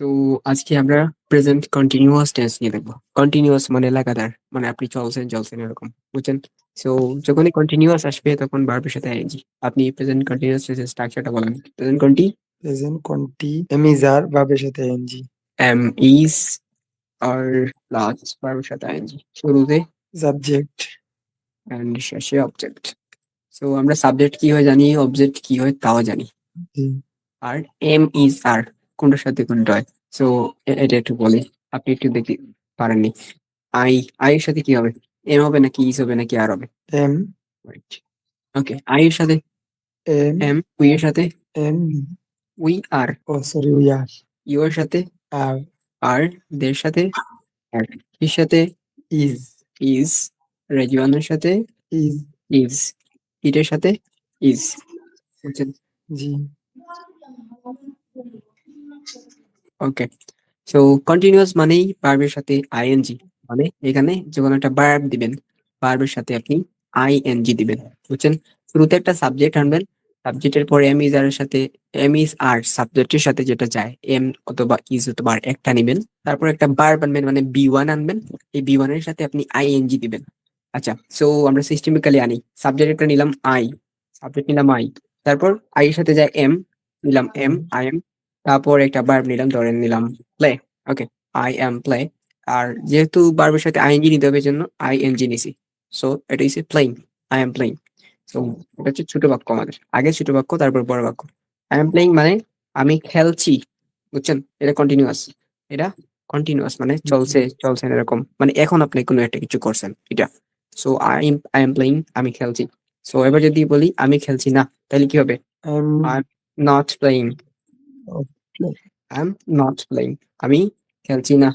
তো আজকে আমরা প্রেজেন্ট কন্টিনিউয়াস টেন্স নিয়ে দেখবো। কন্টিনিউয়াস মানে লাগাতার, মানে আপনি চলছেন চলছেন এরকম, বুঝছেন? সো যখনই কন্টিনিউয়াস আসবে তখন ভার্বের সাথে আইএনজি। আপনি প্রেজেন্ট কন্টিনিউয়াস টেন্সের স্ট্রাকচারটা বলেন। প্রেজেন্ট কন্টি প্রেজেন্ট কন্টি এমিজার ভার্বের সাথে এনজি। এম ইজ আর লাস্ট ভার্বের সাথে আইএনজি, শুরুতে সাবজেক্ট এন্ড শেষে অবজেক্ট। সো আমরা সাবজেক্ট কি হয় জানি, অবজেক্ট কি হয় তাও জানি। আর এম ইজ আর কোনটার সাথে কোনটা হয়, সো এটা একটু বলি, আপনি একটু দেখি পারেননি। আই আই এর সাথে কি হবে? এম হবে নাকি ইজ হবে নাকি আর হবে? এম ওকে, আই এর সাথে এম এম, উই এর সাথে am we are, oh sorry we are you এর সাথে আর আর, দের সাথে আর, এর সাথে ইজ ইজ, রেজওয়ানের সাথে ইজ ইজ, ইটের সাথে ইজ, বুঝছেন? জি ওকে, সো কন্টিনিউয়াস মানেই ভার্বের সাথে আইএনজি, মানে এখানে যখন একটা ভার্ব দিবেন ভার্বের সাথে আপনি আইএনজি দিবেন, বুঝছেন? শুরুতে একটা সাবজেক্ট আনবেন, সাবজেক্টের পর এম ইজ আর এর সাথে এম ইজ আর সাবজেক্টের সাথে যেটা যায় এম অথবা ইজ অথবা আর একটা নিবেন, তারপর একটা ভার্ব আনবেন মানে বি ওয়ান আনবেন, এই বি ওয়ান এর সাথে আপনি আইএনজি দিবেন। আচ্ছা, সো আমরা সিস্টেমিক্যালি আনি, সাবজেক্ট একটা নিলাম আই, সাবজেক্ট নিলাম আই, তারপর আই এর সাথে যায় এম, নিলাম এম আই এম, তারপর একটা ভার্ব নিলাম, ধরেন নিলাম play. Okay, I am play. আর যেহেতু ভার্বের সাথে আইএনজি নিতে হবে জন্য আইএনজি নিছি, সো এটা হচ্ছে playing, I am playing. So এটা হচ্ছে ছোট বাক্য, আমাদের আগে ছোট বাক্য তারপর বড় বাক্য। আই এম প্লেইং মানে আমি খেলছি, বুঝছেন? এটা কন্টিনিউয়াস, এটা কন্টিনিউয়াস মানে চলছে চলছেন এরকম, মানে এখন আপনি কোনো একটা কিছু করছেন এটা। সো আই এম প্লেইং, আমি খেলছি। সো এবার যদি বলি আমি খেলছি না, তাহলে কি হবে? Am I am not playing, I am not playing, আমি খেলছি না।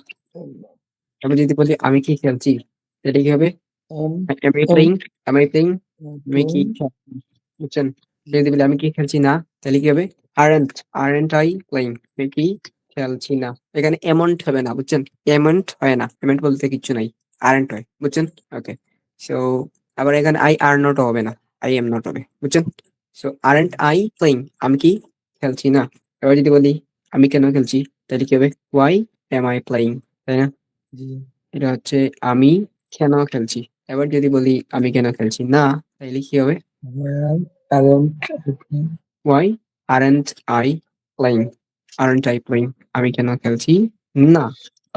এবার যদি বলি আমি কি খেলছি, তাহলে কি হবে? Am am I am playing, am I playing, আমি কি খেলছি, বুঝছেন? যদি বলি আমি কি খেলছি না, তাহলে কি হবে? আরেন্ট আই প্লেইং, আমি কি খেলছি না। এখানে এমন্ট হবে না, বুঝছেন? এমন্ট হয় না, এমন্ট বলতে কিছু নাই, আরেন্ট হয়, বুঝছেন? ওকে, সো আবার এখানে আই আর নট হবে না, আই এম নট হবে, বুঝছেন? সো আরেন্ট আই প্লেইং, আমি কি খেলছি না। এবার যদি বলি আমি কেন খেলছি, তাহলে কি হবে? ওয়াই এম আই প্লেইং, তাই না? জি এটা হচ্ছে আমি কেন খেলছি। এবার যদি বলি আমি কেন খেলছি না, তাইলে কি হবে? Where aren't why aren't I playing, aren't I playing, আমি কেন খেলছি না।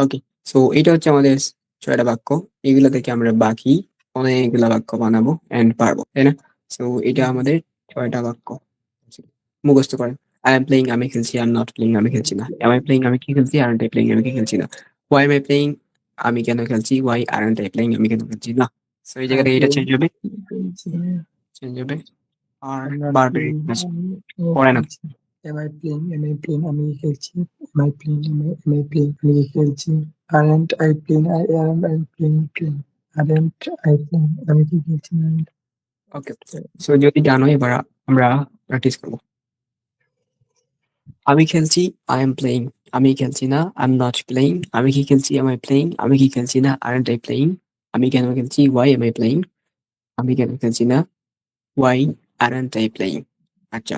ওকে, সো এটা হচ্ছে আমাদের ৬টা বাক্য। এগুলো থেকে আমরা বাকি অনেকগুলা বাক্য বানাবো এন্ড পারবো, তাই না? সো এটা আমাদের ৬টা বাক্য, মুখস্থ করেন। আই এম প্লেইং, আমি খেলছি। আই এম নট প্লেইং, আমি খেলছি না। এম আই প্লেইং, আমি কি খেলছি। আরেন্ট আই প্লেইং, আমি কি খেলছি না। হোয়াই এম আই প্লেইং, আমি কেন খেলছি। হোয়াই আরেন্ট আই প্লেইং, আমি কেন খেলছি না। সো এই জায়গাটা এটা চেঞ্জ হবে, চেঞ্জ হবে। আর I'm not বারবার playing. পড়ে না। Am I playing? Am I playing? আমি খেলছি। Am I playing? Am I playing? আমি খেলছি। Aren't I playing? I am. I'm playing. Playing. Aren't I playing? আমি কি খেলছি না? ওকে, সো যদি জানো এবার আমরা প্র্যাকটিস করবো। আমি খেলছি, আই এম প্লেইং, আমি খেলছি না, আই এম নট প্লেইং, আমি কি খেলছি, এম আই প্লেইং, আমি কি খেলছি না, আরেন্ট আই প্লেইং, আমি কেন খেলছি, ওয়াই এম আই প্লেইং, আমি কেন খেলছি না, ওয়াই আরেন্ট আই প্লেইং। আচ্ছা,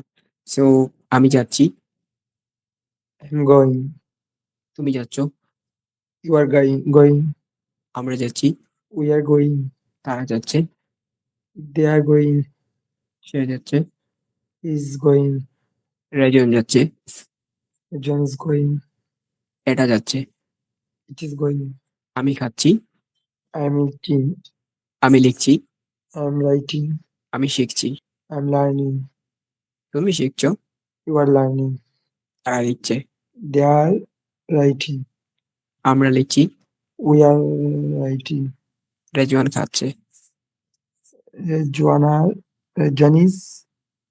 সো আমি যাচ্ছি, I'm going. তুমি যাচ্ছ, You are going. Going. আমরা যাচ্ছি, We are going. তারা যাচ্ছে, They are going. সে যাচ্ছে, Is going. রেজন যাচ্ছে, John is going. এটা যাচ্ছে, It is going. আমি খাচ্ছি, I am eating. আমি লিখছি, I am writing. আমি শিখছি, I am learning. তুমি শিখছো, You are learning. তারা লিখছে, They are writing. আমরা লিখছি, We are writing. রেজওয়ান খাচ্ছে, Joanna, John is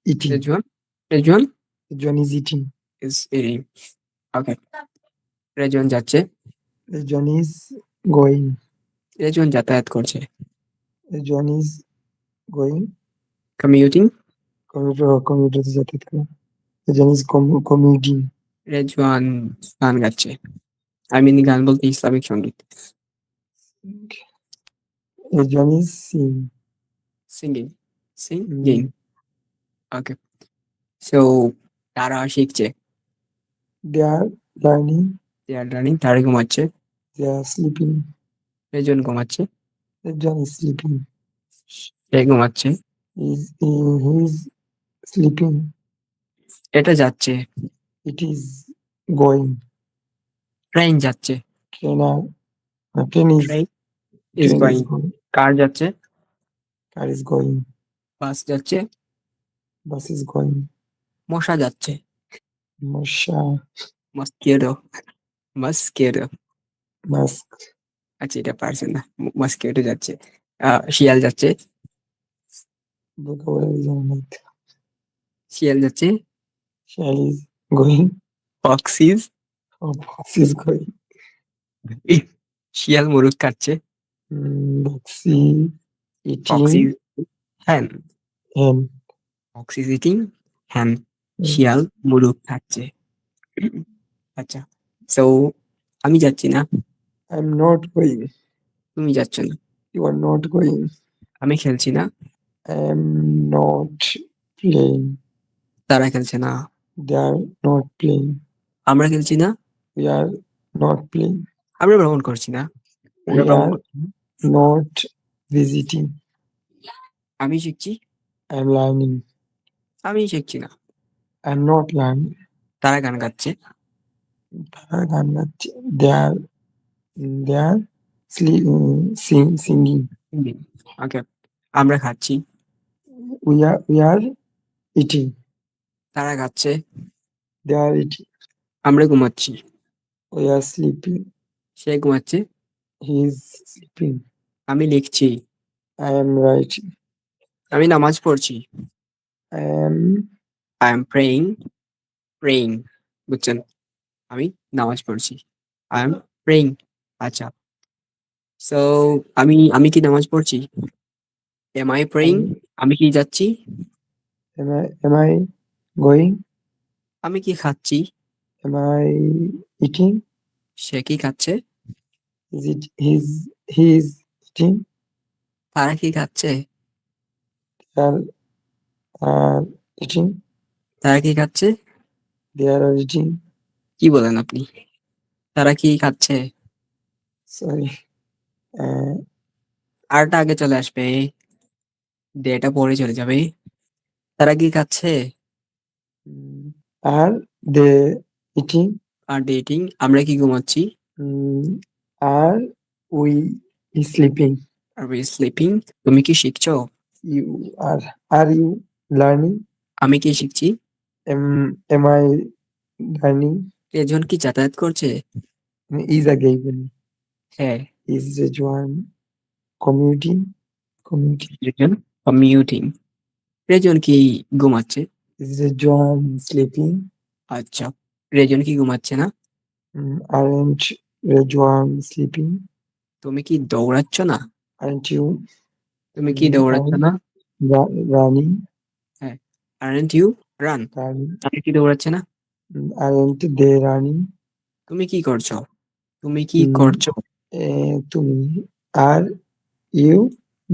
eating. Rezwan Rezwan John is eating. Is eating. Okay, Rezwan যাচ্ছে, John is going. রেজওয়ান যাতায়াত করছে, John is going. Commuting, Commuter তে যাতায়াত করে। John is commuting. রেজওয়ান গান গাচ্ছে, আই মিন গান বলতে ইসলামিক সঙ্গীত, John is seeing. Singing, singing. Okay, so তারা শিখছে, They are learning. They are running. তারা ঘুমাচ্ছে। They are sleeping. একজন ঘুমাচ্ছে। John is sleeping. সে ঘুমাচ্ছে। He is sleeping. এটা যাচ্ছে। It is going. ট্রেন যাচ্ছে। Train is train is going. going. কার যাচ্ছে। Car is going. বাস যাচ্ছে। Bus is going. মশা যাচ্ছে। Masha. মস্কিটো। মস্কিটো। Mask. আচ্ছা এটা পারছেন না। মস্কিটো যাচ্ছে। শিয়াল যাচ্ছে। Vocabulary is on it. শিয়াল যাচ্ছে। Shell is going. Fox is. Fox is going. শিয়াল মুরগ খাচ্ছে। Foxy ফক্স eating ইজ হ্যান। hen. ফক্স ইজ ইটিং হ্যান। Hmm. শিয়াল মুরগ খাচ্ছে। আচ্ছা সো আমি যাচ্ছি না। I'm not going. তুমি যাচ্ছ না। You are not going. আমি খেলছি না। I am not playing. তারা খেলছে না। They are not playing. আমরা খেলছি না। We are not playing. আমরা ভ্রমণ করছি না। আমরা We ভ্রমণ are করছি না। not visiting. আমি শিখছি। I am learning. আমি শিখছি না। I am not learning. তারা গান গাচ্ছে। They are singing. ওকে আমরা খাচ্ছি। We are eating. তারা খাচ্ছে। They are eating. আমরা ঘুমাচ্ছি। We are sleeping. সে ঘুমাচ্ছে। He is sleeping. আমি লিখছি। I am writing. আমি নামাজ পড়ছি। I am I am praying. Praying বুঝছেন। আমি নামাজ পড়ছি। I am praying. আচ্ছা সো আমি কি নামাজ পড়ছি। Am I praying. আমি কি যাচ্ছি। am I going? আমি কি খাচ্ছি। Am I eating? সে কি খাচ্ছে। Is it he is eating? তারা কি খাচ্ছে। They are eating. তারা কি খাচ্ছে। They are eating. কি বলেন আপনি। তারা কি খাচ্ছে। Sorry. আরটা আগে চলে আসবে। ডেটা পরে চলে যাবে। তারা কি খাচ্ছে। Are they eating? Are dating আমরা কি ঘুমাচ্ছি। Are we sleeping? Are we sleeping. তুমি কি শিখছো। You are you learning? আমি কি শিখছি। Am I learning? একজন কি যাতায়াত করছে। Is a given. হ্যাঁ Is Rejuan commuting? একজন কমিউটিং। রেজন কি ঘুমাচ্ছে। Is Rejuan sleeping? আচ্ছা রেজন কি ঘুমাচ্ছে না। Aren't Rejuan sleeping? তুমি কি দৌড়াচ্ছ না। Aren't you তুমি কি দৌড়াচ্ছ না। running? হ্যাঁ আরেন্ট ইউ রান। Running. আমি কি দৌড়াচ্ছে না। Aren't they running? তুমি কি করছো। তুমি কি হুম। করছো। তুমি are you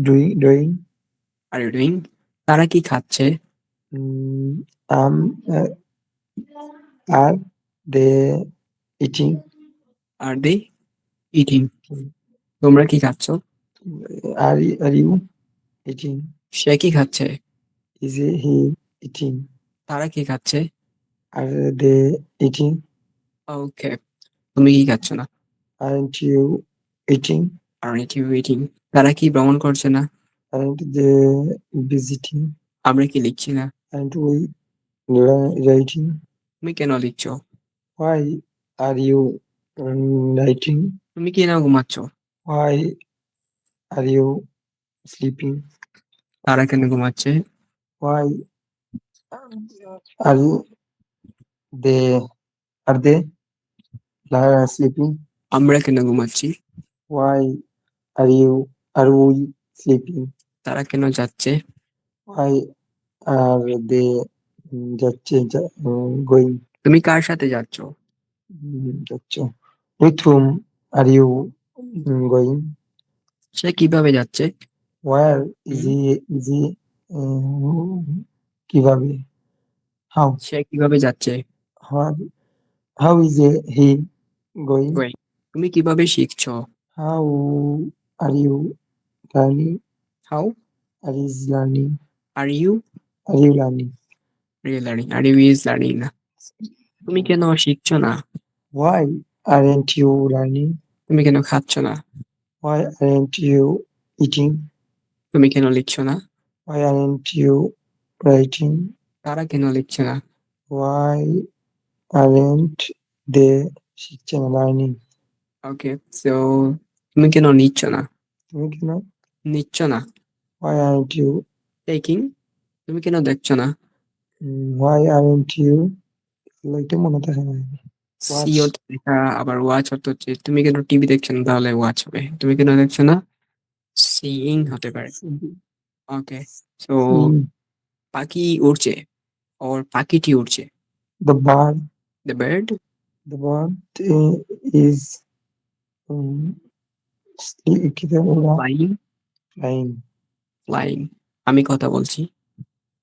doing? Are you doing. তারা কি খাচ্ছে। Are they eating? Are they eating. তোমরা কি খাচ্ছ। Are you eating? সে কি খাচ্ছে। Is he eating? তারা কি খাচ্ছে। Are they eating? ওকে তুমি কি খাচ্ছ না। Aren't you eating? Aren't you eating. তারা কি ভ্রমণ করছে না। Aren't they visiting? আমরা কি লিখছি না। Aren't we writing? তুমি কেন লিখছো। Why are you writing? তুমি কি না ঘুমাচ্ছ। Why are you sleeping? তারা কেন ঘুমাচ্ছে। Why are they are they sleeping? আমরা কেন ঘুমাচ্ছি। Why are we sleeping? তারা কেন যাচ্ছে। Why are they going? তুমি কার সাথে যাচ্ছ। যাচ্ছ। With whom are you going? সে কিভাবে যাচ্ছে। Where is he কিভাবে? How সে কিভাবে যাচ্ছে। how is he going. Going. তুমি কিভাবে শিখছো? How are you learning? How Are is learning? Are you Are you learning? Learning? Are you is learning না। তুমি কেন শিখছো না? Why aren't you learning? তুমি কেন খাচ্ছ না? Why aren't you eating? তুমি কেন লিখছো না? Why aren't you writing? তারা কেন লিখছে না? Why aren't they learning? Okay, so তুমি কেন নিচ্ছ না? তুমি কেন নিচ্ছ না। Why aren't you? টেকিং। তুমি কেন দেখছো না? Why aren't you? এটা মনে থাকে না। See Watch. অর্থ দেখা, আবার ওয়াচ অর্থ হচ্ছে তুমি কেন টিভি দেখছো না, তাহলে ওয়াচ হবে। তুমি কেন দেখছো না? সিইং হতে পারে। ওকে, সো See পাখি উড়ছে, ওর পাখিটি উড়ছে। the bird. The bird The bird is flying. flying. Flying. আমি কথা বলছি।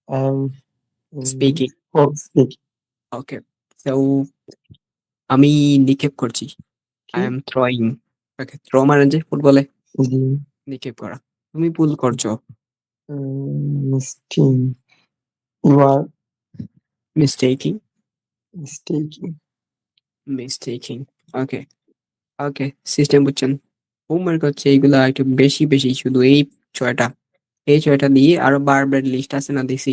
I am speaking. speaking. Okay, so আমি নিক্ষেপ করছি। আই কি? M throwing. ওকে, থ্রো মানে যে ফুটবলে জি। নিক্ষেপ করা। তুমি পুল করছো। Misting. You are মিস্টেকিং। mistaking. মিস্টেকিং। Okay, okay, system বুঝছেন। হোমওয়ার্ক হচ্ছে এইগুলা একটু বেশি বেশি, শুধু ছয়টা এই ছয়টা দিয়ে আরো বার্বের লিস্ট আছে না দিছি।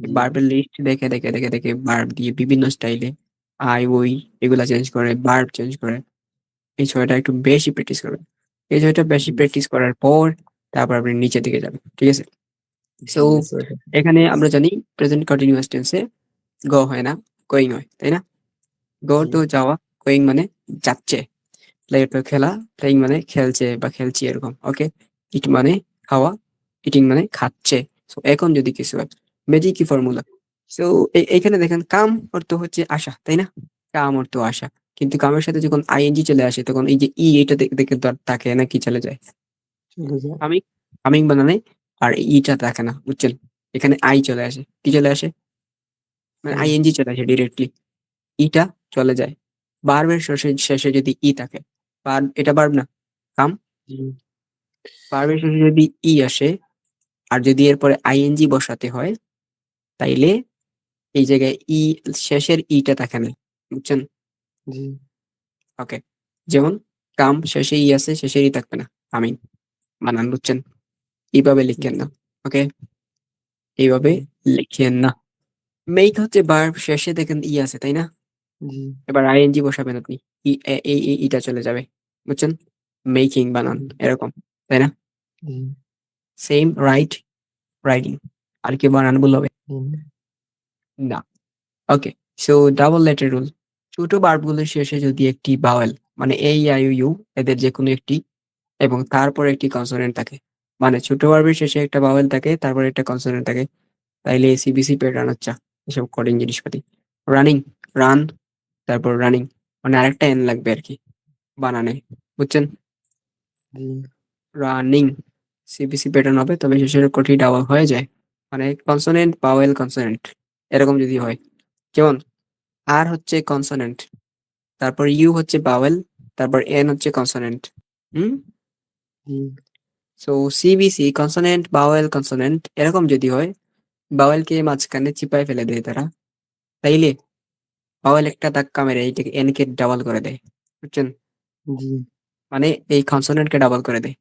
জি। বার্বের লিস্ট দেখে দেখে দেখে দেখে বার্ব দিয়ে বিভিন্ন স্টাইলে আই ওই এগুলা চেঞ্জ করে, বার্ব চেঞ্জ করে। এই ছয়টা একটু বেশি প্র্যাকটিস করবেন। এই ছয়টা বেশি প্র্যাকটিস করার পর তারপর আপনি নিচের দিকে যাবেন, ঠিক আছে? সো ঠিক আছে, ওটা। এখানে আমরা জানি প্রেজেন্ট কন্টিনিউয়াস টেন্সে গো হয় না, গোয়িং হয়, তাই না? গো জি। তো যাওয়া, গোয়িং মানে যাচ্ছে। প্লে তো খেলা, প্লেইং মানে খেলছে বা খেলছি এরকম। ওকে, ইট মানে খাওয়া, ইটিং মানে খাচ্ছে। সো এখন যদি কিছু হয়, ম্যাজিক কি ফর্মুলা। সো এখানে দেখেন কাম অর্থ হচ্ছে আশা, তাই না? কাম অর্থ আশা, কিন্তু কামের সাথে যখন আইএনজি চলে আসে তখন এই যে এটা দেখে তো আর তাকে না কি চলে যায়। চলে যায়। কামিং, কামিং বানানে আর ইটা থাকে না, বুঝছেন? এখানে আই চলে আসে, কি চলে আসে, মানে জি। আইএনজি চলে আসে ডিরেক্টলি, ইটা চলে যায়। বার্বের শেষে শেষে যদি ই থাকে, বার্ব এটা বার্ব না, কাম। জি। ভার্বের শেষে যদি ই আসে আর যদি এরপরে আইএনজি বসাতে হয়, তাইলে এই জায়গায় শেষের ইটা থাকে না, বুঝছেন? জি। ওকে, যেমন কাম শেষে ই আছে, শেষের ই থাকবে না, কামিং বানান, বুঝছেন? এইভাবে লিখেন না। ওকে, এইভাবে জি। লিখেন না। মেক হচ্ছে ভার্ব, শেষে দেখেন ই আছে, তাই না? জি। এবার আইএনজি বসাবেন আপনি, ইটা চলে যাবে, বুঝছেন? মেকিং বানান এরকম, তাই না? জি। Same right, writing. আর কি বানান ভুল হবে জি। না। Okay, so double letter rule. ছোট বার্বগুলোর শেষে যদি একটি ভাওয়েল মানে এই আই ইউ এদের যে কোনো একটি এবং তারপর একটি কনসোনেন্ট থাকে, মানে ছোট বার্বের শেষে একটা ভাওয়েল থাকে, তারপর একটা কনসোনেন্ট থাকে, তাইলে সিবিসি প্যাটার্ন হচ্ছে এসব কঠিন জিনিসপাতি। রানিং, রান, তারপর রানিং, মানে আরেকটা এন লাগবে আর কি বানানে, বুঝছেন? জি। রানিং সিবিসি প্যাটার্ন হবে, তবে শেষের কটি ডাবল হয়ে যায়, মানে কনসোনেন্ট ভাওয়েল কনসোনেন্ট এরকম যদি হয়। যেমন আর হচ্ছে কনসোনেন্ট, তারপর ইউ হচ্ছে ভাওয়েল, তারপর এন হচ্ছে কনসোনেন্ট। হুম, জি। So CBC consonant vowel consonant এরকম যদি হয়, ভাওয়েলকে মাঝখানে চিপায় ফেলে দেয় তারা, তাইলে ভাওয়েল একটা ধাক্কা মেরে এইটাকে এন কে ডাবল করে দেয়, বুঝছেন? জি। মানে এই কনসোনেন্টকে ডাবল করে দেয়।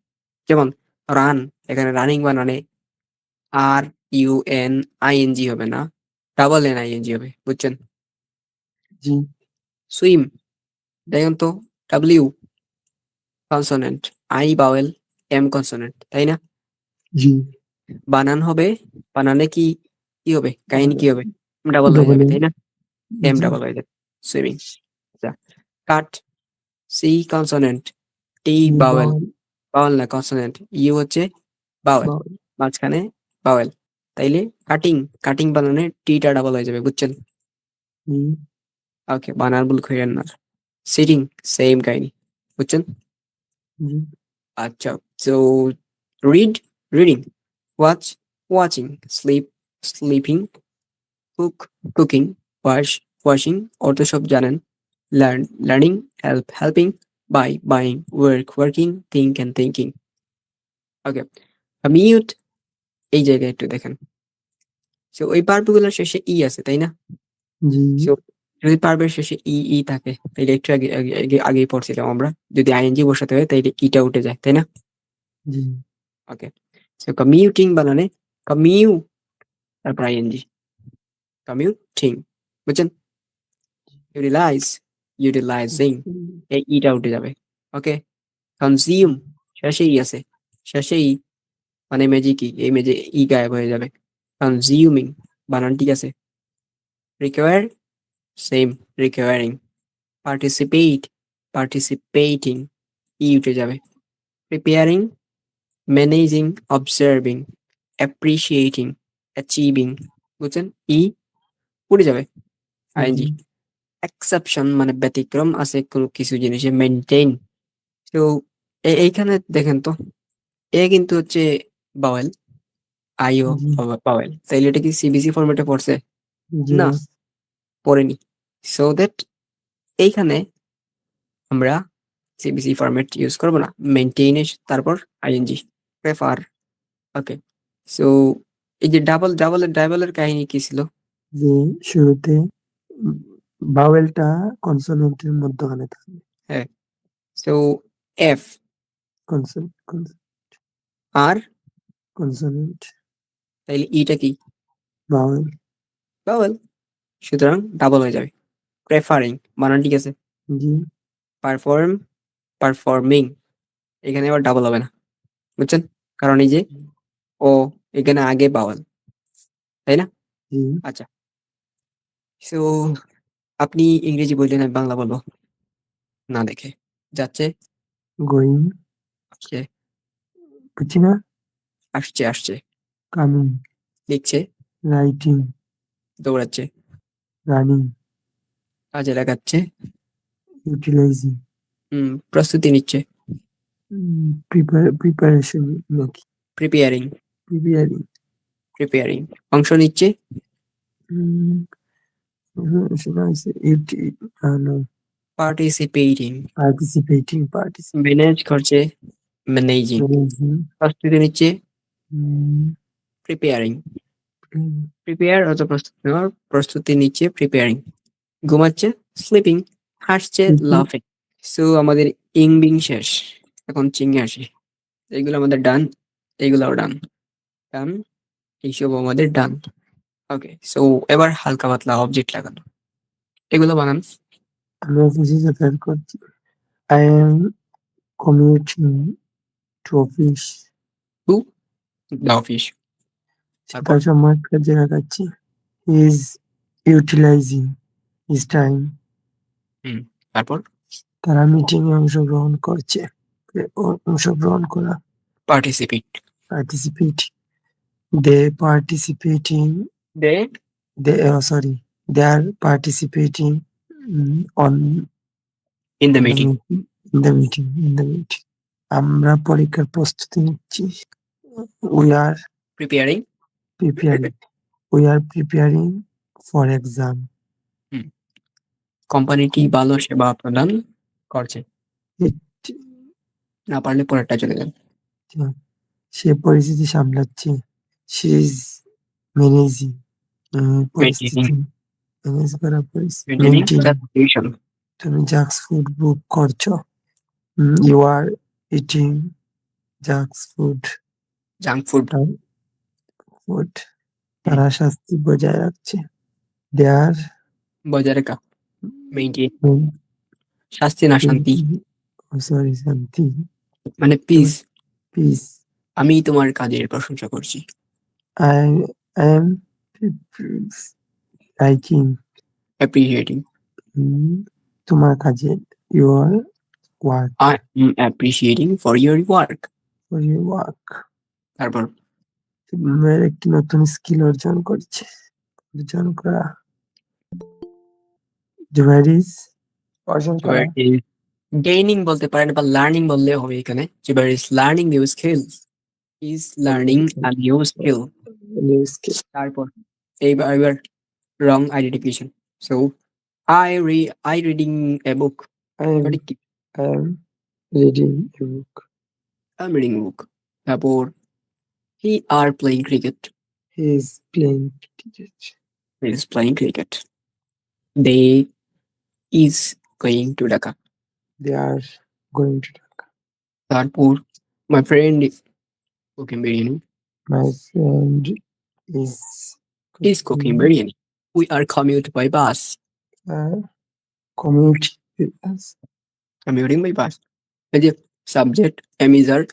যেমন রান, এখানে রানিং বানানে আর ইউ এন আইএনজি হবে না, ডাবল এন আইএনজি হবে, বুঝছেন? জি। সুইম, দেখেন তো, W consonant, I vowel, M consonant, তাই না? জি। বানান হবে, বানানে কি কি হবে, কাহিনী কি হবে, ডাবল হয়ে ডবল যাবে, এ। তাই না? M G. ডাবল হয়ে যাবে, সুইমিং। আচ্ছা, কাট, সি কনসোনেন্ট, টি জি। ভাওয়েল, বাউল। ভাওয়েল না কনসোনেন্ট, ইউ হচ্ছে ভাওয়েল, বাউল। মাঝখানে ভাওয়েল, তাইলে কাটিং, কাটিং বানানে টিটা ডাবল হয়ে যাবে, বুঝছেন? জি। ওকে, বানান ভুল করেন না। সিটিং, সেম কাহিনী, বুঝছেন? জি। আচ্ছা, so read, reading, watch, watching, sleep, sleeping, cook, cooking, wash, washing, অর্থ সব জানেন। learning, helping, buy, buying, work, working, think and thinking. Okay, commute এই জায়গায় একটু দেখেন। সো ওই ভার্বগুলোর শেষে ই আছে, তাই না? জি সো যদি ভার্বের শেষে ই থাকে তাইলে একটু আগেই পড়ছিলাম আমরা। যদি আইএনজি বসাতে হয় তাইলে ইটা উঠে যায়, তাই না? জি ওকে। সো কমিউটিং বানানে কমিউ তারপর আইএনজি, কমিউটিং। বুঝছেন? ইউটিলাইজ, ইউটিলাইজিং, এই ইটা উঠে যাবে। ওকে। কনজিউম শেষে ই আছে, শেষে ই মানে মেজি কি, এই মেজে ই গায়েব হয়ে যাবে। কনজিউমিং বানান ঠিক আছে। Require same, requiring. Participate, participating, E উঠে যাবে। Preparing, managing, observing, appreciating, achieving. বুঝছেন? ই উঠে যাবে। জি আইএনজি। এক্সেপশন মানে ব্যতিক্রম আছে কোনো কিছু জিনিসে, মেইনটেইন। তো এইখানে দেখেন তো, এ কিন্তু হচ্ছে বাওয়েল, আইও জি বাওয়েল, তাইলে এটা কি সিবিসি ফরম্যাটে পড়ছে? জি না, না পড়েনি। সো দ্যাট এইখানে আমরা সিবিসি ফরম্যাট ইউজ করব না, মেইনটেইন তারপর আইএনজি, প্রেফার। ওকে। সো এই যে ডাবলের কাহিনী কি ছিল? যে শুরুতে ভাওয়েলটা কনসোনেন্টের মধ্যখানে থাকে হ্যাঁ। সো এফ কনসোন আর কনসোনেন্ট তাইলে ইটা কি? Vowel bowel. সুতরাং ডাবল হয়ে যাবে। প্রেফারিং বানান ঠিক আছে। জি পারফর্ম, পারফর্মিং, এখানে আবার ডাবল হবে না। বুঝছেন? কারণ এই যে ও এখানে আগে বাওয়েল, তাই না? জি আচ্ছা। সো আপনি ইংরেজি বললেন, আমি বাংলা বলবো না দেখে। যাচ্ছে, গোয়িং আসছে, বুঝছি না আসছে আসছে, কামিং লিখছে, রাইটিং দৌড়াচ্ছে, রানিং কাজে লাগাচ্ছে, ইউটিলাইজিং প্রস্তুতি নিচ্ছে, প্রিপারেশন নাকি প্রিপেয়ারিং, প্রিপেয়ারিং প্রিপেয়ারিং, অংশ নিচ্ছে, শোনা হয়েছে পার্টিসিপেটিং, পার্টিসিপেটিং ম্যানেজ করছে, ম্যানেজিং, ম্যানেজিং প্রস্তুতি নিচ্ছে, প্রিপেয়ারিং, প্রিপেয়ার অত প্রস্তুতি নেওয়ার, প্রস্তুতি নিচ্ছে, প্রিপেয়ারিং, ঘুমাচ্ছে, স্লিপিং, হাসছে, লাফিং। সো আমাদের ইং বিং শেষ, এখন চিংয়ে আসি। এগুলো আমাদের ডান, এগুলোও ডান, ডান, এইসব আমাদের ডান। ওকে। সো এবার হালকা পাতলা অবজেক্ট লাগানো, এগুলো বানান। আমি অফিসে যাতায়াত করছি I am commuting to office to the office. সে তারপর তার সময় কাজে লাগাচ্ছে he is utilising his time তারপর তারা মিটিং এ অংশগ্রহণ করছে অংশগ্রহণ করা participate, participate they participating they they sorry they R participating on in the in the meeting, meeting in the meeting আমরা পরীক্ষার প্রস্তুতি নিচ্ছি we are preparing, preparing we are preparing for exam কোম্পানিটি ভালো সেবা প্রদান করছে। It, না পারলে পরেরটা চলে যান। সে পরিস্থিতি সামলাচ্ছে she is managing মেইনটেইনিং, পরিস্থিতি ম্যানেজ করা পরিস্থিতি মেইনটেইনিং মেনটেন দ্য সিচুয়েশন, তুমি জাঙ্ক ফুড বুক করছো you are eating junk food junk food, food তারা শাস্তি বজায় রাখছে দেয়ার বজায় রাখা, মেইনটেইন, শাস্তি না শান্তি, সরি শান্তি মানে পিস। পিস আমি তোমার কাজের প্রশংসা করছি। আই এম লাইকিং অ্যাপ্রিসিয়েটিং, তোমার কাজে your work I am appreciating for your work. For your work তারপর একটি নতুন স্কিল অর্জন করছে অর্জন করা ডিভাইস অর্জন করা গেইনিং বলতে পারেন বা লার্নিং বললে হবে এখানে। Jibar is learning new skills, is learning a new skill। New skill তারপর এবার wrong identification. So I reading a book. I am সঠিক কি? I am reading a book. I'm reading a book. তারপর he are playing cricket. He is playing cricket. He is playing cricket. They is going to Dhaka. They are going to Dhaka. তারপর my friend is cooking biryani. My friend is Is cooking biryani. We are commute by bus. commuting with us. Commuting by bus. এই যে subject am is are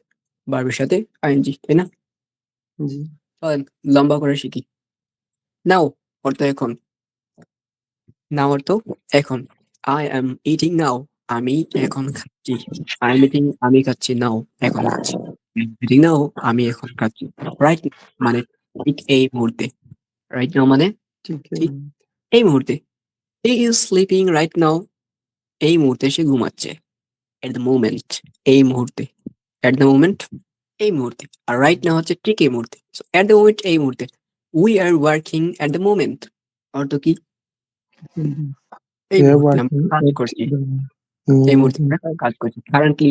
ভার্বের সাথে ing, তাই না? জি চলেন লম্বা করে শিখি। নাও অর্থ এখন। নাও অর্থ এখন। I am eating now. আমি এখন খাচ্ছি। I am eating আমি খাচ্ছি now এখন খাচ্ছি। I am eating now আমি এখন খাচ্ছি। Right মানে ঠিক এই মুহূর্তে। Right now মানে ঠিক ঠিক এই মুহূর্তে। He is sleeping right now. এই মুহূর্তে সে ঘুমাচ্ছে। At the moment এই মুহূর্তে। At the moment এই মুহূর্তে। আর right now হচ্ছে ঠিক এই মুহূর্তে। So at the moment এই মুহূর্তে। We are working at the moment অর্থ কি? এই We are মুহূর্তে আমরা working কাজ at করছি। the এই মুহূর্তে আমরা কাজ করছি। Currently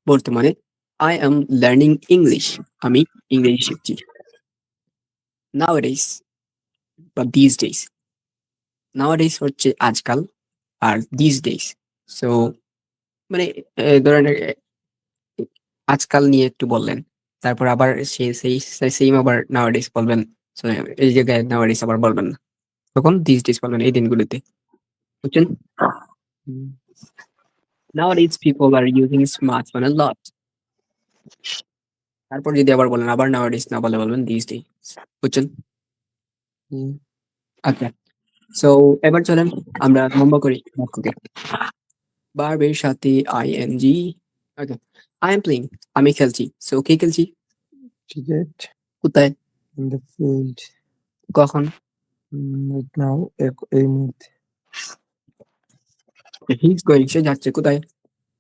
বর্তমানে I am learning English. আমি ইংরেজি শিখছি। Nowadays বা these days. Nowadays হচ্ছে আজকাল আর these days. So মানে ধরেন আজকাল নিয়ে একটু বললেন। তারপর আবার সেইম আবার nowadays বলবেন। So এই জায়গায় nowadays আবার বলবেন না। তখন these days বলবেন এই দিনগুলোতে। বুঝছেন? Nowadays people are using smartphone a lot. তারপর যদি আবার বলেন আবার nowadays না বলে বলবেন these days. বুঝছেন? আচ্ছা। So এবার চলেন আমরা লম্বা করি বাক্যকে। ভার্বের সাথে ing. Okay. I am playing. আমি খেলছি। So কে খেলছি? cricket কোথায়? in the field. কখন? Right now এই মুহূর্তে He is going. সে যাচ্ছে কোথায়?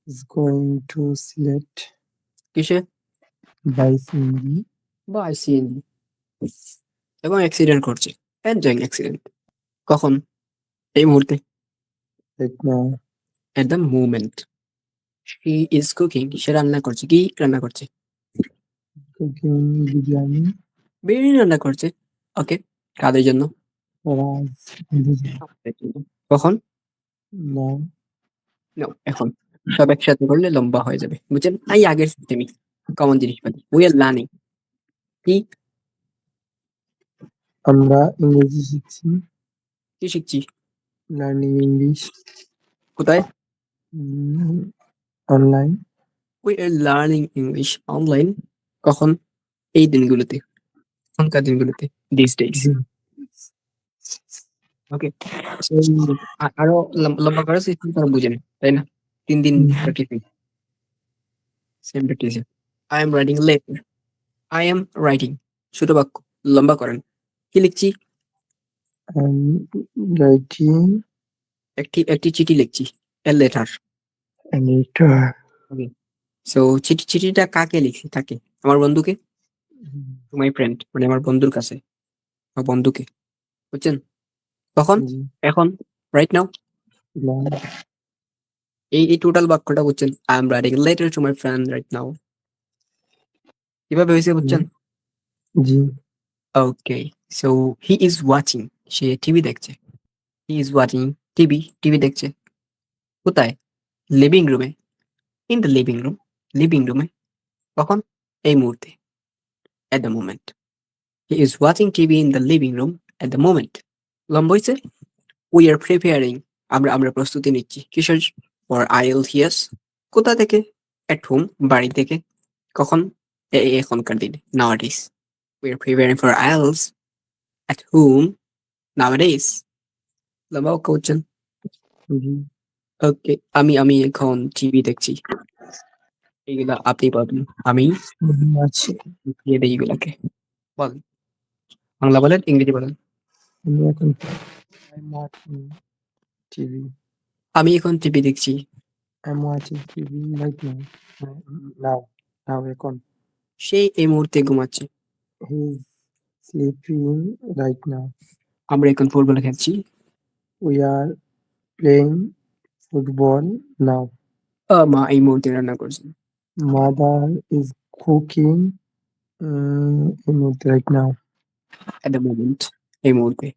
is going to Sylhet কিসে? by CNG. By CNG. এবং অ্যাক্সিডেন্ট করছে। Enjoying accident. কখন? এই মুহূর্তে। Right now At the moment. She is cooking. সে রান্না করছে। কি রান্না করছে? cooking biryani বিরিয়ানি রান্না করছে। ওকে। কাদের জন্য? for us. কখন? Now No, এখন। সব একসাথে করলে লম্বা হয়ে যাবে। বুঝছেন? এই আগের সিস্টেমই। কমন জিনিস পাতি। We are learning. কি? আমরা ইংরেজি শিখছি। কি শিখছি? Learning English কোথায়? online. We are learning English online. কখন? এই দিনগুলোতে। এখনকার দিনগুলোতে। These days. ওকে। So আরো লম্বা করে সিস্টেম তারা বুঝে নেয়। তাই না? 3 দিন practice. Same practice. I am writing a letter. I am writing. ছোট বাক্য। লম্বা করেন। কি লিখছি? I'm writing একটি চিঠি লিখছি। A letter. a letter okay. So চিঠিটা কাকে লিখছি? তাকে। আমার বন্ধুকে? To my friend. মানে আমার বন্ধুর কাছে। আমার বন্ধুকে। বুঝছেন? কখন? এখন। Right now. now. এই টোটাল বাক্যটা বুঝছেন? I am writing a letter to my friend right now. কিভাবে হয়েছে বুঝছেন? জি ওকে। So he is watching. Say TV দেখছে। He is watching টিভি দেখছে। কোথায়? লিভিং রুমে। In the living room. Living রুমে। কখন? এই মুহূর্তে। At the moment. He is watching TV in the living room at the moment. লম্বা হয়েছে? We are preparing. আমরা প্রস্তুতি নিচ্ছি। কিসের? For IELTS. কোথা থেকে? At home. বাড়ি থেকে। কখন? এখনকার দিনে। Nowadays. We are preparing for IELTS. At home. Nowadays. লম্বা বাক্য বুঝছেন? জি ওকে। আমি এখন টিভি দেখছি। এইগুলা আপনি পাবেন। আমি আছি দিয়ে দেই এগুলাকে। বলেন। বাংলা বলেন, ইংরেজি বলেন। আমি এখন I'm watching TV. আমি এখন টিভি দেখছি। I'm watching TV right now. Now এখন সে এই মুহূর্তে ঘুমাচ্ছে। he's sleeping right now. আমরা এখন ফুটবল খেলছি। We are playing football now. মা এই মুহূর্তে রান্না করছেন। Mother is cooking right now. At the moment, এই মুহূর্তে।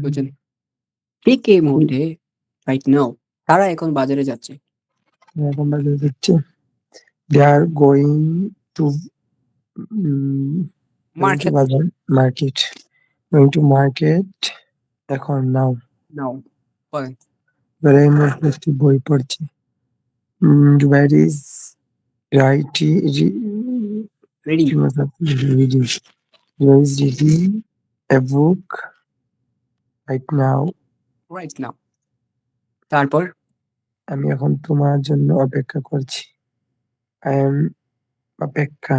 বুঝছেন? ঠিক এই মুহূর্তে, রাইট নাও, তারা এখন বাজারে যাচ্ছে। এখন বাজারে যাচ্ছে। They are going to market. বাজার market. Going to market এখন now. নাও, বলেন। Where এই মুহূর্তে একটি বই পড়ছে। Where is ready. reading? Where is reading a book right now? Right now. তারপর আমি এখন তোমার জন্য অপেক্ষা করছি। I am অপেক্ষা।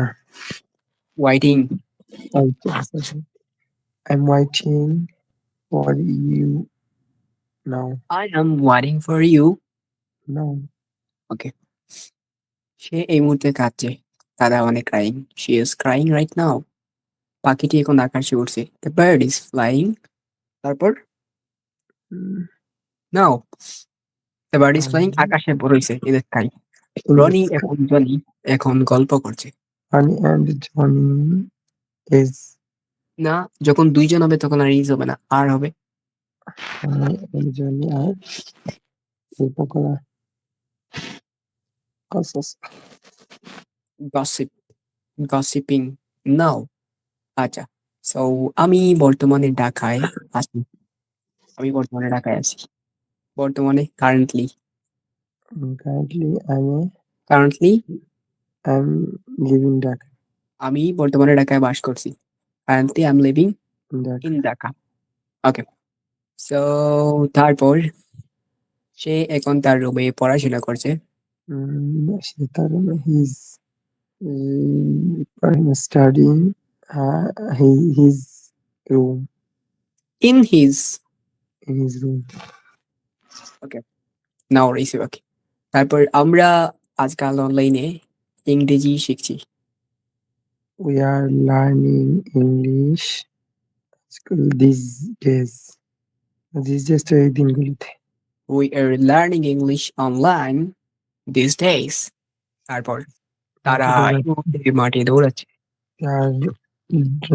Waiting. I'm waiting for you now. I am waiting for you. Now. Okay. সে এই মুহূর্তে কাঁদছে। দাদা অনেক crying. She is crying right now. পাখিটি এখন আকাশে উড়ছে। The bird is flying. তারপর Mm, now, the bird is flying, Honey আকাশে রইছে in the sky. in the রনি sky. এখন জনি এখন গল্প করছে। Honey and Johnny is না, যখন ২ জন হবে তখন আর ইজ হবে না, আর হবে Honey and Johnny are গল্প করা। কসস। Gossip, gossiping. নাও। আচ্ছা। সো আমি বর্তমানে ঢাকায় আছি। আমি বর্তমানে ঢাকায় আছি। বর্তমানে currently, Currently currently I'm living Dhaka. আমি বর্তমানে ঢাকায় বাস করছি। Currently I am living Dhaka. In Dhaka. Okay. So তারপর সে এখন তার রুমে পড়াশোনা করছে। সে তার he's studying his room. In his. In his room. Now receive. Okay. তারপর আমরা আজকাল অনলাইনে ইংরেজি শিখছি। We are learning English school these days. These days তো এই দিনগুলিতে। We are learning English online these days. তারপর তারা এই মুহূর্তে মাঠে দৌড়াচ্ছে। They are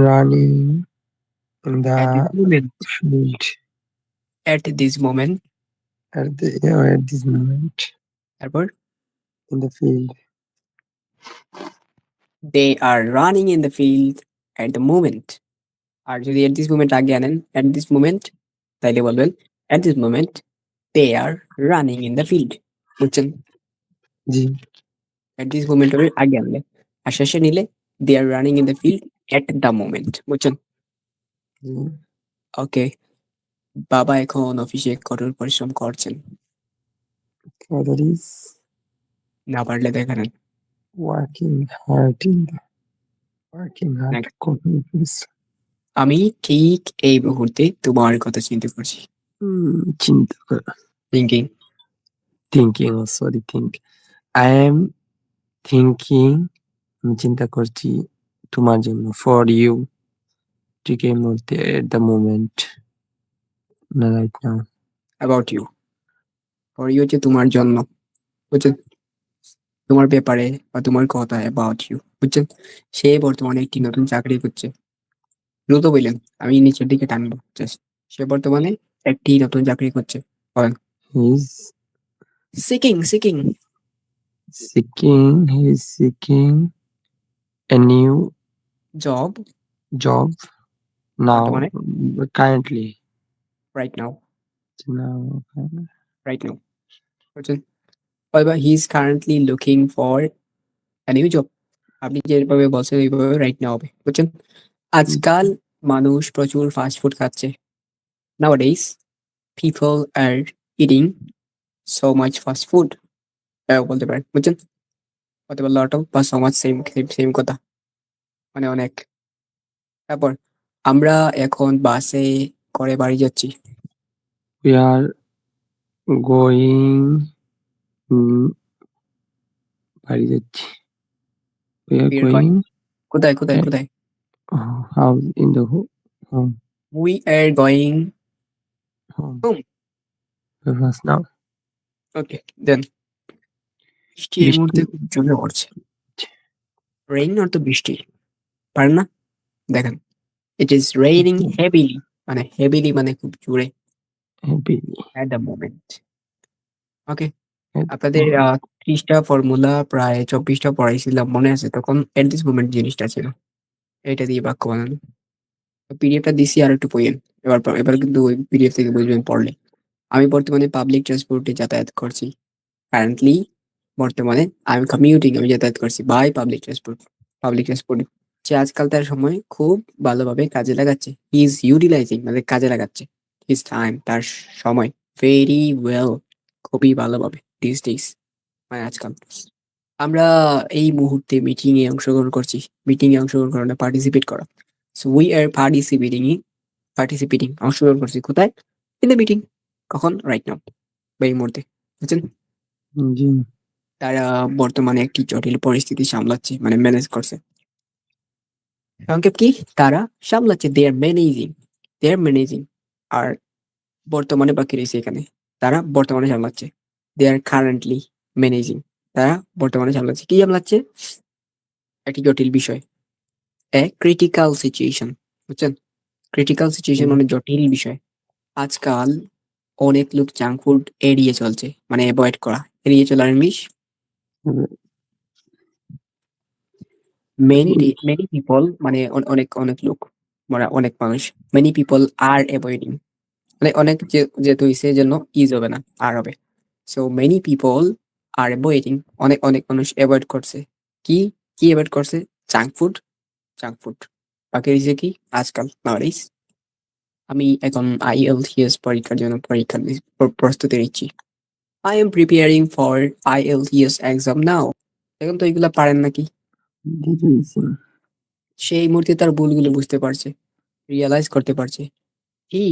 running in the At this moment, field at this moment, at this moment তারপর in the field. they are running in the field at the moment. আর যদি at this moment আগে আনেন, at this moment, তাইলে বলবেন at this moment they are running in the field. বুঝছেন? জি। At this moment এর আগে আনলে, আর শেষে নিলে they are running in the field at the moment. বুঝছেন? জি। ওকে। বাবা এখন অফিসে কঠোর পরিশ্রম করছেন। Father is না পারলে দেখালেন। working hard Next. কঠোর পরিশ্রম। আমি ঠিক এই মুহূর্তে তোমার কথা চিন্তা করছি। চিন্তা করা। Thinking. think. I am thinking আমি চিন্তা করছি তোমার জন্য for you ঠিক এই মুহূর্তে at the moment না right now. About you. For you হচ্ছে তোমার জন্য। বুঝছেন? তোমার ব্যাপারে বা তোমার কথা about you. বুঝছেন? সে বর্তমানে একটি নতুন চাকরি করছে। দ্রুত বললেন, আমি নিচের দিকে টানবো জাস্ট। সে বর্তমানে একটি নতুন চাকরি করছে। বলেন। He's Seeking seeking a new job job now বর্তমানে, currently right now. now বুঝছেন? অথবা he is currently looking for a new job. আপনি যেভাবে বলছেন ওইভাবে রাইট নাও হবে। বুঝছেন? আজকাল মানুষ প্রচুর ফাস্ট ফুড খাচ্ছে। Nowadays, people are eating so much fast food. বলতে পারেন। বুঝছেন? অথবা লট অফ বা so much সেম কথা। মানে অনেক। তারপর আমরা এখন বাসে করে বাড়ি যাচ্ছি। we are going বাড়ি যাচ্ছি we are We are going কোথায়? house in the home We are going home home. Reverse now. ওকে দেন বৃষ্টি এই মুহূর্তে বৃষ্টি খুব জোরে পড়ছে। রেইন অর্থ বৃষ্টি, পারেন না? দেখেন ইট ইজ রেইনিং হেভিলি, মানে হেভিলি মানে খুব জোরে heavily at the moment. Okay, at the আপনাদের moment. 30টা ফর্মুলা প্রায় 24টা পড়াইছিলাম মনে আছে, তখন এট দিস মোমেন্ট জিনিসটা ছিল। এটা দিয়ে বাক্য বানানো। পিডিএফটা দিছি আর একটু পড়েন। এবার কিন্তু ওই পিডিএফ থেকে বুঝবেন পড়লে। আমি বর্তমানে পাবলিক ট্রান্সপোর্টে যাতায়াত করছি। কারেন্টলি বর্তমানে আমি কমিউটিং, আমি যাতায়াত করছি by public transport. Public transport সে আজকাল তার সময় খুব ভালোভাবে কাজে লাগাচ্ছে। হি ইজ ইউটিলাইজিং মানে কাজে লাগাচ্ছে। হিজ টাইম তার সময় ভেরি ওয়েল, খুবই ভালোভাবে দিস ডেইজ মানে আজকাল। আমরা এই মুহূর্তে মিটিং এ অংশগ্রহণ করছি। মিটিং এ অংশগ্রহণ করা মানে পার্টিসিপেট করা। সো উই আর পার্টিসিপেটিং অংশগ্রহণ করছি কোথায়? In the meeting. কখন? রাইট নাও বা এই মুহূর্তে। বুঝছেন? জি, তারা বর্তমানে একটি জটিল পরিস্থিতি সামলাচ্ছে মানে ম্যানেজ করছে। সংক্ষেপ কি? তারা সামলাচ্ছে, দে আর ম্যানেজিং। আর বর্তমানে বাকি রয়েছে এখানে। তারা বর্তমানে সামলাচ্ছে। দে আর কারেন্টলি ম্যানেজিং। তারা বর্তমানে সামলাচ্ছে। কি সামলাচ্ছে? একটি জটিল বিষয়। A critical situation. বুঝছেন? ক্রিটিক্যাল সিচুয়েশন মানে জটিল বিষয়। আজকাল অনেক লোক জাঙ্ক ফুড এড়িয়ে চলছে, মানে এভয়েড করা। এড়িয়ে চলার ইংলিশ মেনি পিপল মানে অনেক লোক, মানে অনেক মানুষ। মেনি পিপল আর অ্যাভয়েডিং, মানে অনেক যেহেতু হইছে এজন্য ইজ হবে না, আর হবে। সো মেনি পিপল আর অ্যাভয়েডিং, অনেক মানুষ অ্যাভয়েড করছে। কি কি অ্যাভয়েড করছে? Junk food. বাকি রইছে কি আজকাল নাওয়াডেজ। আমি এখন IELTS পরীক্ষার জন্য প্রস্তুতি নিচ্ছি। I am preparing for IELTS exam now. এখন তো এগুলা পারেন নাকি? decreasing. সেই মুহূর্তে তার ভুলগুলো বুঝতে পারছে, রিয়ালাইজ করতে পারছে। হি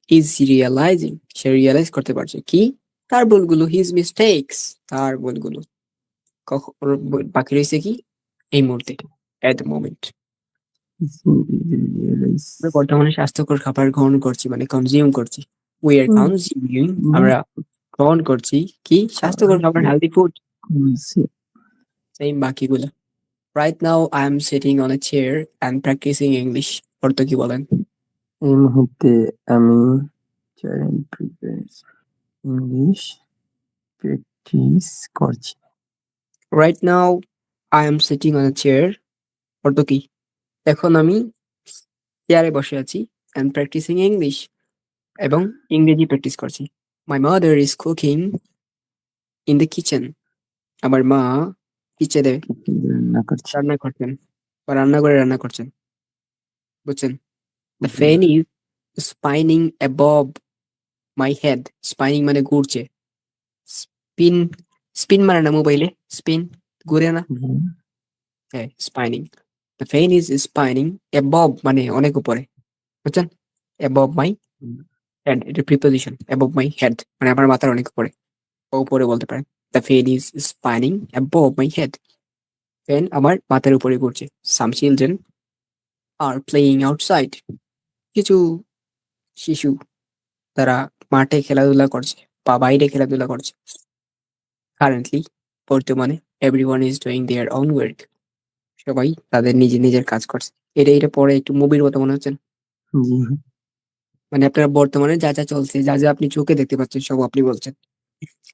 ইজ রিয়ালাইজিং, সে রিয়ালাইজ করতে পারছে কি? তার ভুলগুলো, হিজ মিস্টেকস, তার ভুলগুলো। ওর বাকি রয়েছে কি এই মুহূর্তে, এট দ্য মোমেন্ট। Realize. আমরা বর্তমানে স্বাস্থ্যকর খাবার গ্রহণ করছি মানে কনজিউম করছি। উই আর কনজিউমিং, আমরা গ্রহণ করছি কি? স্বাস্থ্যকর খাবার, হেলদি ফুড। সেম বাকিগুলো। Right now I am sitting on a chair and practising English. অর্থ কি বলেন? এই মুহূর্তে আমি ইংলিশ প্র্যাকটিস করছি। Right now I am sitting on a chair অর্থ কি? এখন আমি চেয়ারে বসে আছি অ্যান্ড প্র্যাকটিসিং ইংলিশ, এবং ইংরেজি প্র্যাকটিস করছি। My mother is cooking in the kitchen. আমার মা কিচেনে রান্না করছি। রান্না করছেন বা রান্নাঘরে রান্না করছেন। বুঝছেন? The fan is spinning above my head. Spinning মানে ঘুরছে। স্পিন, স্পিন মানে না মোবাইলে স্পিন, ঘুরে না? হ্যাঁ, spinning. The fan is spinning above মানে অনেক উপরে। বুঝছেন? অ্যাবভ মাই হেড, এটা প্রিপোজিশন। অ্যাবভ মাই হেড মানে আমার মাথার অনেক উপরে বা উপরে বলতে পারেন। The fan is spinning above my head. Fan আমার মাথার উপরে ঘুরছে। সাম চিলড্রেন আর প্লেয়িং আউটসাইড। কিছু শিশু তারা মাঠে খেলাধুলা করছে বা বাইরে খেলাধুলা করছে। কারেন্টলি বর্তমানে everyone is doing their own work. সবাই তাদের নিজের কাজ করছে। এটা পরে একটু মুভির মতো মনে হচ্ছে না? জি, মানে আপনার বর্তমানে যা চলছে, যা আপনি চোখে দেখতে পাচ্ছেন সব আপনি বলছেন।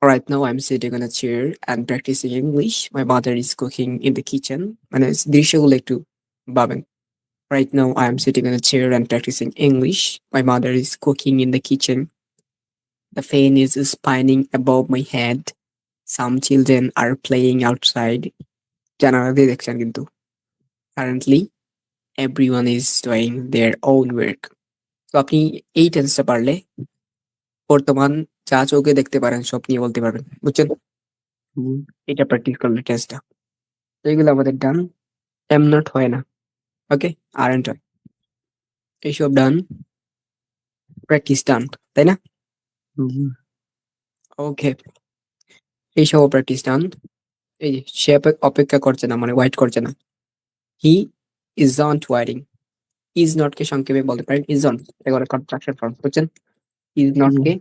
Right now I'm sitting on a chair and practicing English. My mother is cooking in the kitchen. মানে দৃশ্যগুলো একটু ভাবেন। Right now I am sitting on a chair and practicing English. My mother is cooking in the kitchen. The fan is spinning above my head. Some children are playing outside. জানালা দিয়ে দেখছেন কিন্তু। Currently everyone is doing their own work. তো আপনি এই টেন্সটা পারলে বর্তমান যা চোখে দেখতে পারেন সব নিয়ে বলতে পারবেন। বুঝছেন? জি, এটা প্র্যাকটিস করলে টেন্সটা। তো এগুলো আমাদের ডান। এম নট হয় না। ওকে, আর এন্ড হয়। এইসব ডান, প্র্যাকটিস ডান, তাই না? জি, ওকে, এইসব প্র্যাকটিস ডান। এই যে সে অপেক্ষা করছে না মানে ওয়েট করছে না। He is not waiting. Is not কে সংক্ষেপে বলতে পারেন ইজ অন। এগুলো কন্ট্রাকশন ফর্ম। বুঝছেন? ইজ নট জি, কে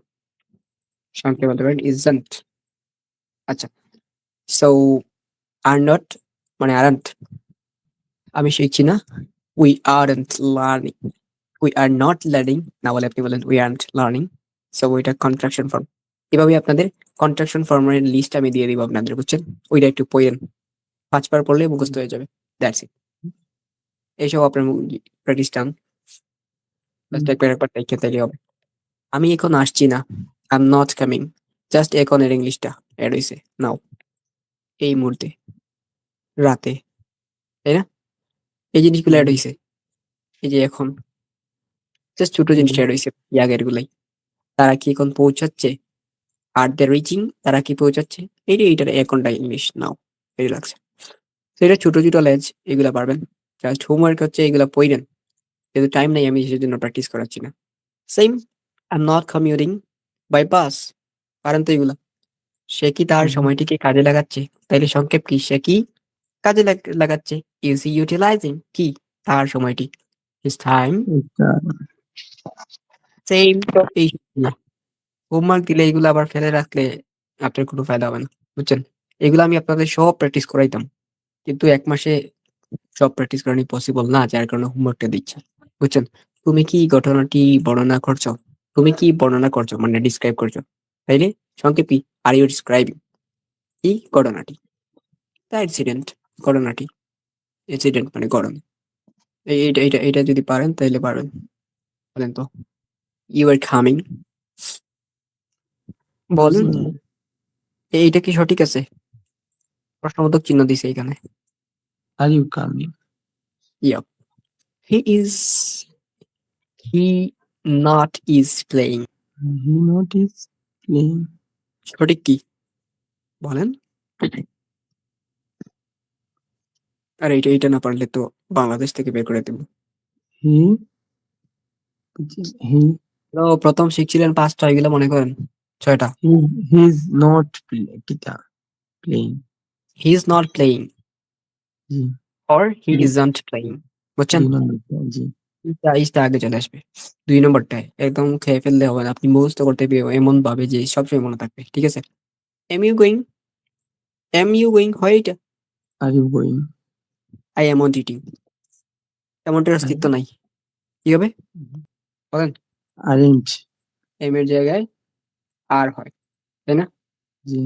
সংক্ষেপে বলতে পারেন isn't। আচ্ছা, সো are not মানে aren't, আমি শিখছি না, we aren't learning, we are not learning না বলে আপনি বলেন we aren't learning, সো ওইটা কন্ট্রাকশন ফর্ম। এভাবে আপনাদের কন্ট্রাকশন ফর্মের লিস্ট আমি দিয়ে দিব আপনাদের, বুঝছেন? ওইটা একটু পড়েন, 5 বার পড়লে মুখস্থ হয়ে যাবে, দ্যাটস ইট। এইসব আপনার প্র্যাকটিস টান, জাস্ট একবার দেখে তাইলে হবে। আমি এখন আসছি না, I am not coming, just এখনের ইংলিশটা অ্যাড হইছে নাও, এই মুহূর্তে, রাতে, তাই না? এই জিনিসগুলো অ্যাড হইছে, এই যে এখন জাস্ট ছোট জিনিস অ্যাড হইছে, আগের গুলাই। তারা কি এখন পৌঁছাচ্ছে, আর দে রিচিং, তারা কি পৌঁছাচ্ছে, এইটার এখনটা ইংলিশ নাও, এই লাগছে। তো এটা ছোট ছোট লেজ, এগুলা পারবেন। জাস্ট হোমওয়ার্ক হচ্ছে এগুলা পড়েন, যেহেতু টাইম নাই আমি সেজন্য প্র্যাকটিস করাচ্ছি না। Same, I am not commuting by bus, পারেন তো এগুলা। সে কি তার সময়টিকে কাজে লাগাচ্ছে, তাইলে সংক্ষেপ কি, সে কি কাজে লাগাচ্ছে, ইজ হি ইউটিলাইজিং কি তার সময়টি, হিজ টাইম। সেম, তো এই হোমওয়ার্ক দিলে এগুলো আবার ফেলে রাখলে আপনার কোনো ফায়দা হবে না, বুঝছেন? এগুলো আমি আপনাদের সব প্র্যাকটিস করাইতাম, কিন্তু 1 মাসে সব প্র্যাকটিস করানো পসিবল না, যার কারণে হোমওয়ার্কটা দিচ্ছি, বুঝছেন? তুমি কি ঘটনাটি বর্ণনা করছো, তুমি কি বর্ণনা করছো মানে ডিসক্রাইব করছো, তাইলে সংক্ষেপ কি, আর ইউ ডিসক্রাইবিং কি ঘটনাটি, দ্য ইনসিডেন্ট, ঘটনাটি, ইনসিডেন্ট মানে ঘটনা। এইটা যদি পারেন তাইলে পারবেন, বলেন তো, ইউ আর কামিং, বলেন এইটা কি সঠিক আছে? প্রশ্নবোধক চিহ্ন দিছে এখানে। Are you coming? Yeah, he is, he not is playing, He not is playing. সঠিক কি বলেন? আর এইটা না পারলে তো বাংলাদেশ থেকে বের করে দেব। He he তো প্রথম শিখছিলেন 5টা, এগুলো মনে করেন 6টা। he's not kita playing. He is not playing G or he G isn't playing, বুঝছেন? 2 নম্বরটা জি ইজটা আগে চলে আসবে। 2 নম্বরটায় একদম খেয়ে ফেললে হবে না, আপনি মুখস্থ করতে হবে এমন ভাবে যে সবসময় মনে থাকবে, ঠিক আছে? Am you going, am you going হয় এটা, Are you going? I am not eating, এমনটার অস্তিত্ব নাই, কি হবে বলেন? Aren't. এম এর জায়গায় আর হয়, তাই না? G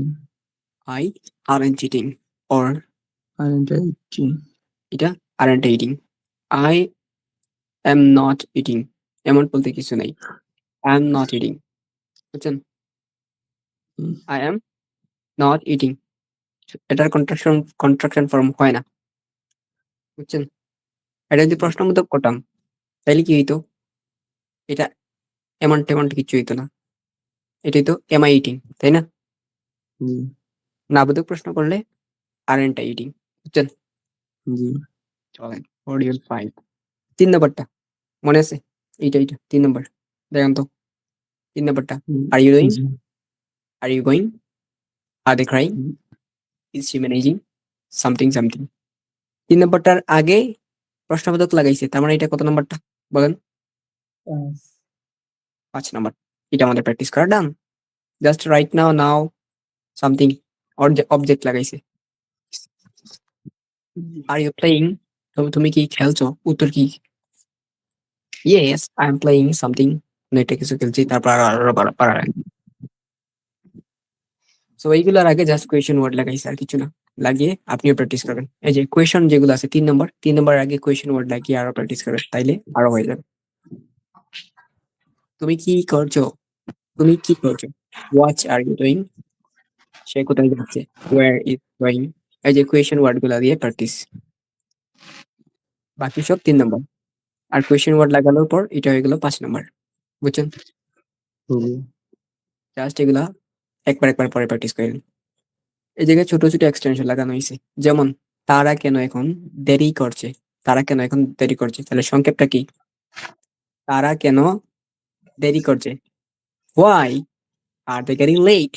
I aren't eating, or aren't I eating? এটা aren't eating, I am not eating, এমন বলতে কিছু নাই, আই এম নট ইটিং, বুঝছেন? হুম, আই এম নট ইটিং, এটার কন্ট্রাকশন ফর্ম হয় না, বুঝছেন? এটা যদি প্রশ্নবোধক করতাম তাইলে কি হইতো, এটা এমন টেমন কিছু হইতো না, এটাই তো এম আই ইটিং, তাই না? জি নাবোধক প্রশ্ন করলে আরএনটা ইটিং, বুঝছেন? জি চলেন মডিউল 5 3 নাম্বারটা মনে আছে, এইটা 3 নাম্বার, দেখেন তো 3 নাম্বারটা, হুম, আর ইউ ডুইং, জি are you going, are they crying, hmm, is she managing, something something. 3 নাম্বারটার আগে প্রশ্নবোধক লাগাইছে, তার মানে এটা কত নাম্বারটা বলেন? 5 নাম্বার। এটা আমাদের প্র্যাকটিস করা done. Just right now something, object লাগাইছে। আর ইউ প্লেইং, তুমি কি খেলছো, উত্তর কি, yes I am playing something, এটা কিছু খেলছি, তারপর আরো পারা। সো এইগুলোর আগে জাস্ট কোয়েশ্চেন ওয়ার্ড লাগাইছে, আর কিছু না। লাগিয়ে আপনিও প্র্যাকটিস করবেন, এই যে কোয়েশ্চেন যেগুলো আছে 3 নম্বর আগে কোয়েশ্চেন ওয়ার্ড লাগিয়ে আরো প্র্যাকটিস করবেন, তাইলে আরো হয়ে যাবে। তুমি কি করছো, তুমি কি করছো, হোয়াট আর ইউ ডুইং, সে কোথায় যাচ্ছে, ওয়্যার ইজ গোয়িং, এই যে কোয়েশ্চেন ওয়ার্ড গুলা দিয়ে প্র্যাকটিস, বাকি সব 3 নম্বর। আর কোয়েশ্চেন ওয়ার্ড লাগানোর পর এটা হয়ে গেল 5 নম্বর, বুঝছেন? জি জাস্ট এগুলা একবার পরে প্র্যাকটিস করেন। এই জায়গায় ছোট ছোট এক্সটেনশন লাগানো হয়েছে, যেমন তারা কেন এখন দেরি করছে, তারা কেন এখন দেরি করছে, তাহলে সংক্ষেপটা কি, তারা কেন দেরি করছে, why are they getting late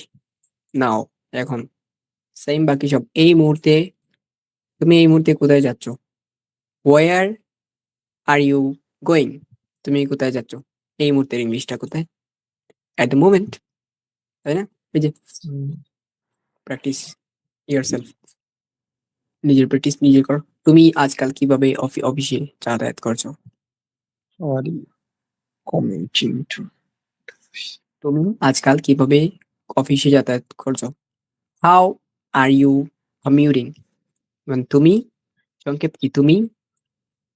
now, এখন। সেম বাকি সব, এই মুহূর্তে, তুমি এই মুহূর্তে কোথায় যাচ্ছ, ওয়ার আর ইউ গোয়িং, তুমি কোথায় যাচ্ছ, এই মুহূর্তের ইংলিশটা কোথায়, অ্যাট দ্য মোমেন্ট, তাই না? এই যে হুম, প্র্যাকটিস ইয়ারসেলফ, নিজের প্র্যাকটিস নিজে করো। তুমি আজকাল কিভাবে অফিসে যাতায়াত করছো? sorry, commenting to. তুমি আজকাল কিভাবে অফিসে যাতায়াত করছো? How are you commuting? মানে তুমি সংক্ষেপ কি? তুমি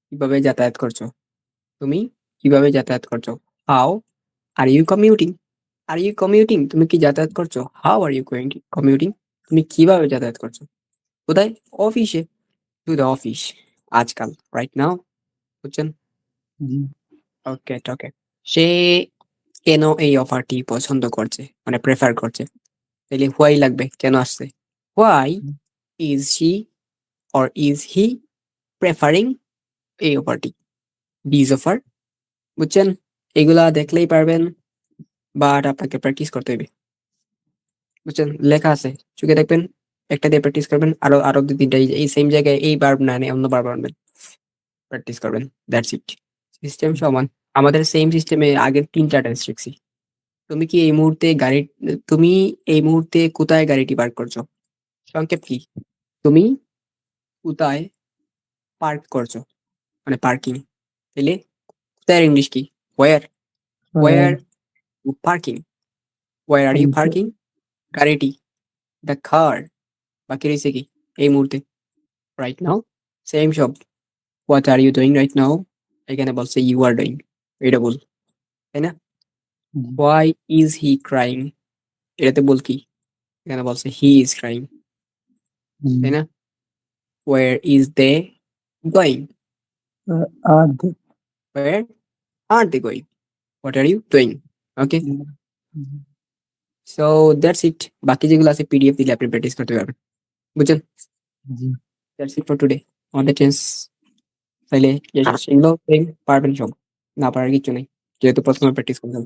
কিভাবে যাতায়াত করছো? তুমি কিভাবে যাতায়াত করছো? How are you commuting? Are you commuting? তুমি কি যাতায়াত করছো? How are you commuting? তুমি কিভাবে যাতায়াত করছো? কোথায়? অফিসে। To the office. আজকাল, রাইট নাও। বুঝছেন? জি, ওকে, ওকে। সে কেন এই অফারটি পছন্দ করছে, মানে প্রেফার করছে? তাহলে হোয়াই লাগবে, কেন আসছে? Why is she or is he preferring এই অফারটি, দিস অফার? বুঝছেন? এগুলা দেখলেই পারবেন, বাট আপনাকে প্র্যাকটিস করতে হবে। বুঝছেন? লেখা আছে, চোখে দেখবেন, একটা দিয়ে প্র্যাকটিস করবেন, আরো আরো দুই তিনটা এই সেম জায়গায় এই ভার্ব না অন্য ভার্ব আনবেন, প্র্যাকটিস করবেন। That's it. সিস্টেম সমান। আমাদের সেম সিস্টেমে আগের ৩টা টেস্ট শিখছি। তুমি কি এই মুহূর্তে গাড়ি তুমি এই মুহূর্তে কোথায় গাড়িটি পার্ক করছো? সংক্ষেপ কি? তুমি কোথায় পার্ক করছো? মানে পার্কিং। তাইলে কোথায় ইংলিশ কি? Where? Where you parking? Where are you parking? গাড়িটি, দ্য কার। বাকি রইছে কি এই মুহূর্তে? Right now. সেম শব্দ। What are you doing right now? এখানে বলছে ইউ আর ডুইং। এটা বল, তাই না? Why is he crying? এটাতে বল কি? এখানে বলছে হি ইজ ক্রাইং, তাই না? Where is they going? are the. Where are they going? What are you doing? Okay, so that's it. বাকি যেগুলো আছে পিডিএফ দিলে আপনি প্র্যাকটিস করতে পারবেন। বুঝছেন? জি, দ্যাটস ইট ফর টুডে। আমাদের টেন্স চাইলে সেগুলো পারবেন সব, না পারার কিচ্ছু নেই, যেহেতু প্রথমে প্র্যাকটিস করছেন।